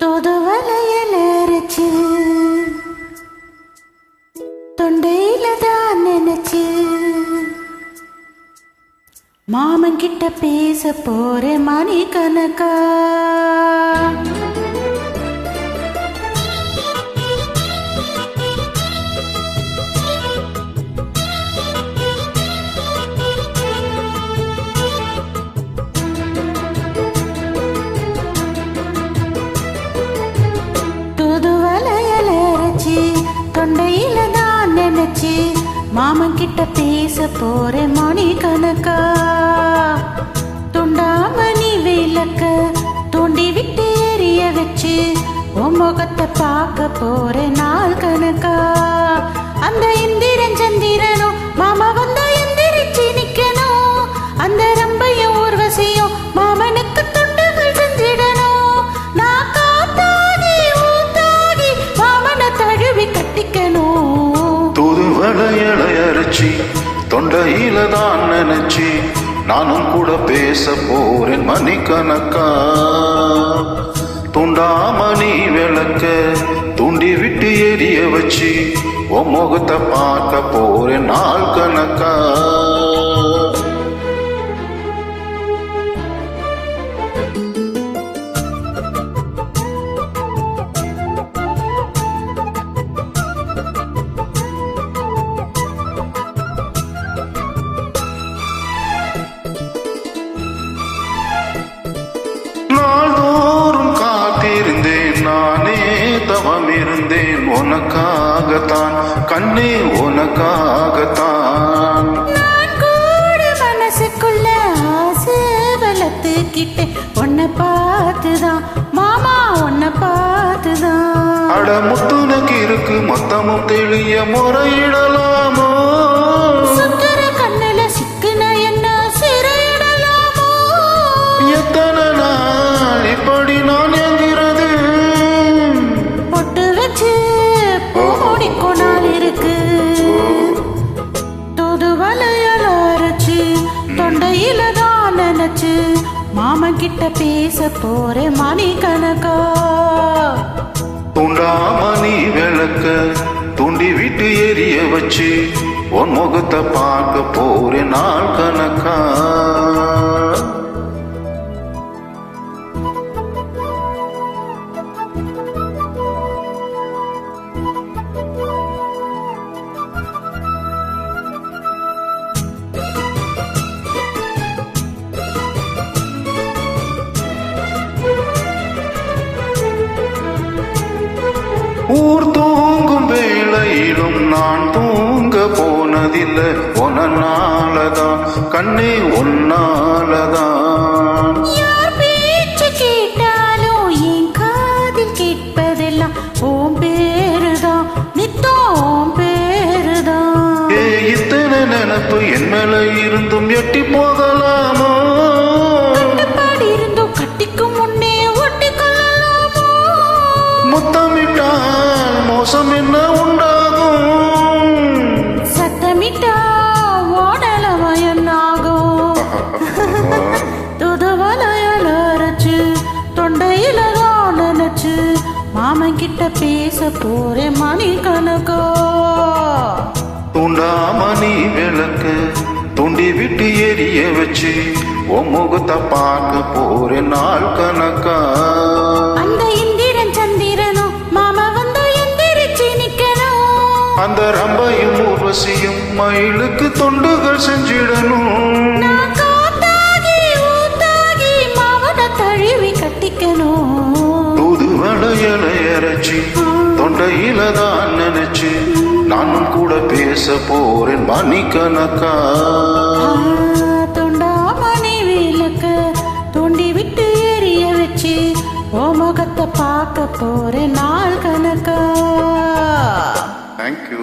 தொடுவலையலரைச்சு தொண்டையில தான் நினைச்சு மாமன் கிட்ட பேச போறேன் மணி கணக்கா. தொண்டையில தான் நினைச்சு மாமன் கிட்ட பேச போறேன் மணி கணக்கா. துண்டாமணி விளக்க தூண்டி விட்டு எரிய வச்சு உன் முகத்தை பார்க்க போறேன் நாள் கணக்கா. அந்த இந்திரன் சந்திரனும் மாமா வந்தா எந்திரிச்சு நிக்கணும். அந்த ரம்பையும் ஊர்வசியும் மாமனுக்கு தொண்டுகள் செஞ்சிடணும். நான் காத்தாகி ஊத்தாகி மாமனை தழுவி கட்டிக்கணும். தூதுவளையலரைச்சி தொண்டையில தான் நினைச்சி நானும் கூட பேச போறேன் மணி கணக்கா. துண்டாமணி விளக்க தூண்டி விட்டு எரிய வச்சு உன் முகத்தை பார்க்க போறேன் நாள் கணக்கா. நானே தவம் இருந்தேன் உனக்காகத்தான் கண்ணே உனக்காகத்தான். மனசுக்குள்ள ஆசை வளர்த்துக்கிட்டே உன்னை பார்த்துதான் மாமா உன்னை பார்த்துதான். அட முத்துனக்கு இருக்கு மொத்தமும் தெளிய முறையிடலாமோ. சுந்தர கண்ணுல சிக்குன என்ன சிறையிடலாமோ. எத்தனை நாள் இப்படி நான் தொண்டையில தான் நினைச்சு மாமன் கிட்ட பேச போறேன் மணி கணக்கா. துண்டாமணி விளக்க தூண்டி விட்டு எரிய வச்சு உன் முகத்தை பார்க்க போறேன் நாள் கணக்கா. ஊர் தூங்கும் வேளையிலும் நான் தூங்க போனதில்லை உன்னாலதான் கண்ணே உன்னாலதான். யார் பேச்சு கேட்டாலும் என் காதில் கேட்பதெல்லாம் ஓம் பேருதான் நித்தம் ஓம் பேருதான். இத்தனை நினப்பு என் மேல இருந்தும் எட்டி போகலாமோ. கட்டுப்பாடு இருந்தும் கட்டிக்கும் முன்னே ஒட்டி கொள்ளலாமோ. முத்தமிட்டால் மோசம் என்ன உண்டாகும். சத்தமிட்டா ஓடலவயனாகும். துதுவலையலரைச்சு தொண்டையில தான் நினைச்சு மாமன் கிட்ட பேச போறேன் மணி கணக்கா. துண்டாமணி விளக்க தூண்டி விட்டு எரிய வச்சு உன் முகத்தை பார்க்க போறேன் நாள் கணக்கா. அந்த இந்திரன் சந்திரனும் மாமா வந்தா எந்திரிச்சு நிக்கணும். அந்த ரம்பையும் ஊர்வசியும் மயிலுக்கு தொண்டுகள் செஞ்சிடணும். நான் காத்தாகி ஊத்தாகி மாவனை தழுவி கட்டிக்கணும். தூதுவளையலரைச்சி தொண்டையில தான் நினைச்சு நானும் கூட பேச போறேன் மணி கணக்கா. தொண்டாமணி விளக்க தூண்டி விட்டு எரிய வச்சு ஓ முகத்தை பார்க்க போறேன் நாள் கணக்கா. Thank you.